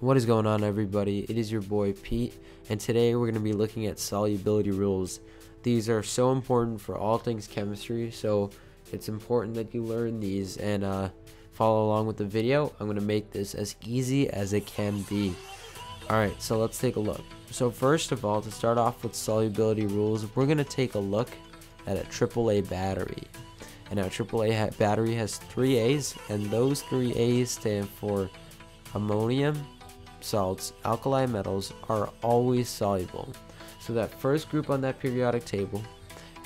What is going on, everybody? It is your boy Pete, and today we're going to be looking at solubility rules. These are so important for all things chemistry, so it's important that you learn these and follow along with the video. I'm going to make this as easy as it can be. Alright, so let's take a look. So first of all, to start off with solubility rules, we're going to take a look at a AAA battery. And our AAA battery has 3 A's, and those 3 A's stand for ammonium, salts, alkali metals are always soluble. So that first group on that periodic table,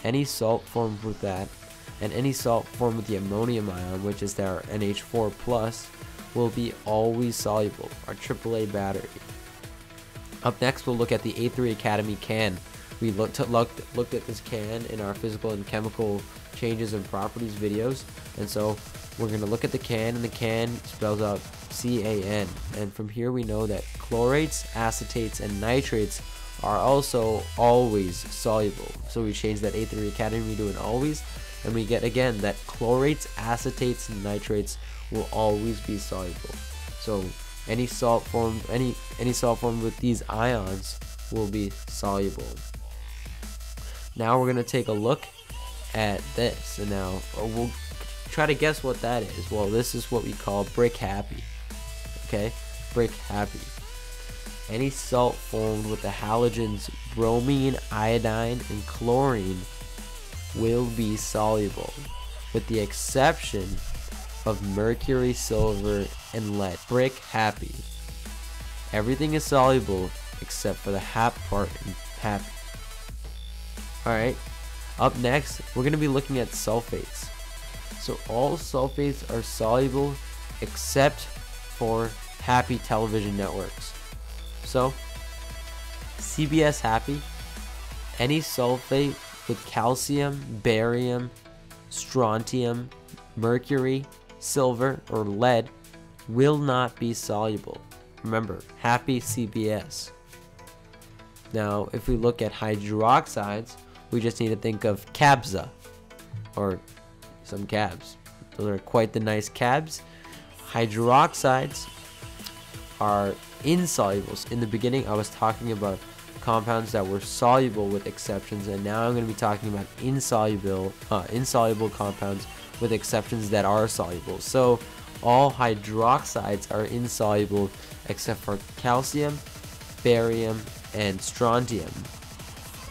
any salt formed with that, and any salt formed with the ammonium ion, which is our NH4+, will be always soluble, our AAA battery. Up next, we'll look at the A3Academy can. We looked at this can in our physical and chemical changes and properties videos, and so we're going to look at the can, and the can spells out CAN, and from here we know that chlorates, acetates, and nitrates are also always soluble. So we change that A3Academy to an always, and we get again that chlorates, acetates, and nitrates will always be soluble. So any salt formed with these ions will be soluble. Now we're going to take a look at this, and now we'll try to guess what that is. Well, this is what we call brick happy. Okay, brick happy. Any salt formed with the halogens bromine, iodine, and chlorine will be soluble, with the exception of mercury, silver, and lead. Brick happy. Everything is soluble except for the hap part in happy. Alright, up next, we're going to be looking at sulfates. So all sulfates are soluble except for happy television networks. So, CBS happy, any sulfate with calcium, barium, strontium, mercury, silver, or lead will not be soluble. Remember, happy CBS. Now, if we look at hydroxides, we just need to think of cabza, or some cabs. Those are quite the nice cabs. Hydroxides are insoluble. In the beginning, I was talking about compounds that were soluble with exceptions, and now I'm going to be talking about insoluble compounds with exceptions that are soluble. So all hydroxides are insoluble except for calcium, barium, and strontium.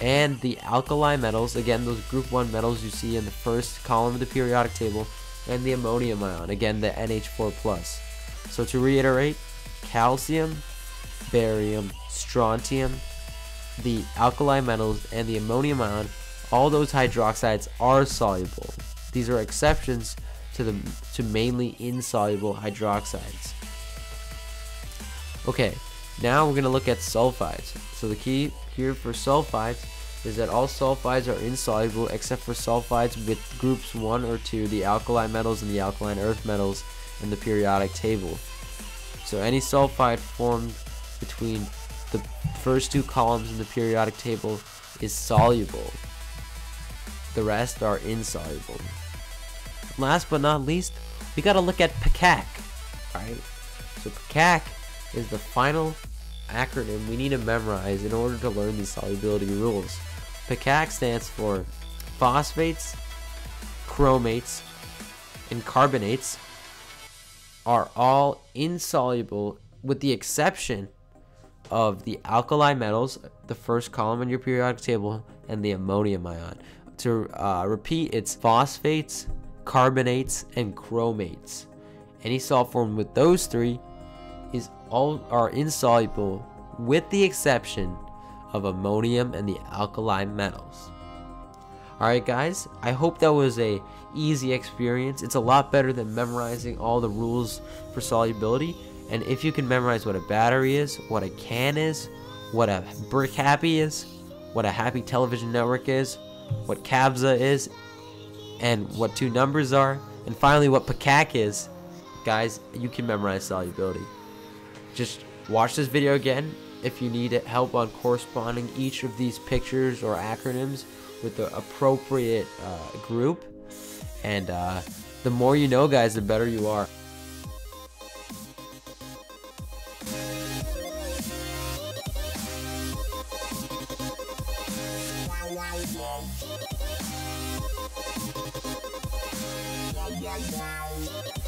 And the alkali metals, again, those group 1 metals you see in the first column of the periodic table, and the ammonium ion, again, the NH4+. So to reiterate, calcium, barium, strontium, the alkali metals, and the ammonium ion, all those hydroxides are soluble. These are exceptions to mainly insoluble hydroxides. Okay, now we're going to look at sulfides. So the key here for sulfides is that all sulfides are insoluble except for sulfides with groups 1 or 2, the alkali metals and the alkaline earth metals in the periodic table. So any sulfide formed between the first 2 columns in the periodic table is soluble. The rest are insoluble. Last but not least, we gotta look at pKa. Alright, so pKa is the final acronym we need to memorize in order to learn these solubility rules. pKa stands for phosphates, chromates, and carbonates are all insoluble with the exception of the alkali metals, the first column in your periodic table, and the ammonium ion. To repeat, it's phosphates, carbonates, and chromates. Any salt formed with those 3 are insoluble with the exception of ammonium and the alkali metals. Alright guys, I hope that was a easy experience. It's a lot better than memorizing all the rules for solubility. And if you can memorize what a battery is, what a can is, what a brick happy is, what a happy television network is, what cabza is, and what 2 numbers are, and finally what pKa is, guys, you can memorize solubility. Just watch this video again if you need help on corresponding each of these pictures or acronyms with the appropriate group. And the more you know, guys, the better you are. Soluble.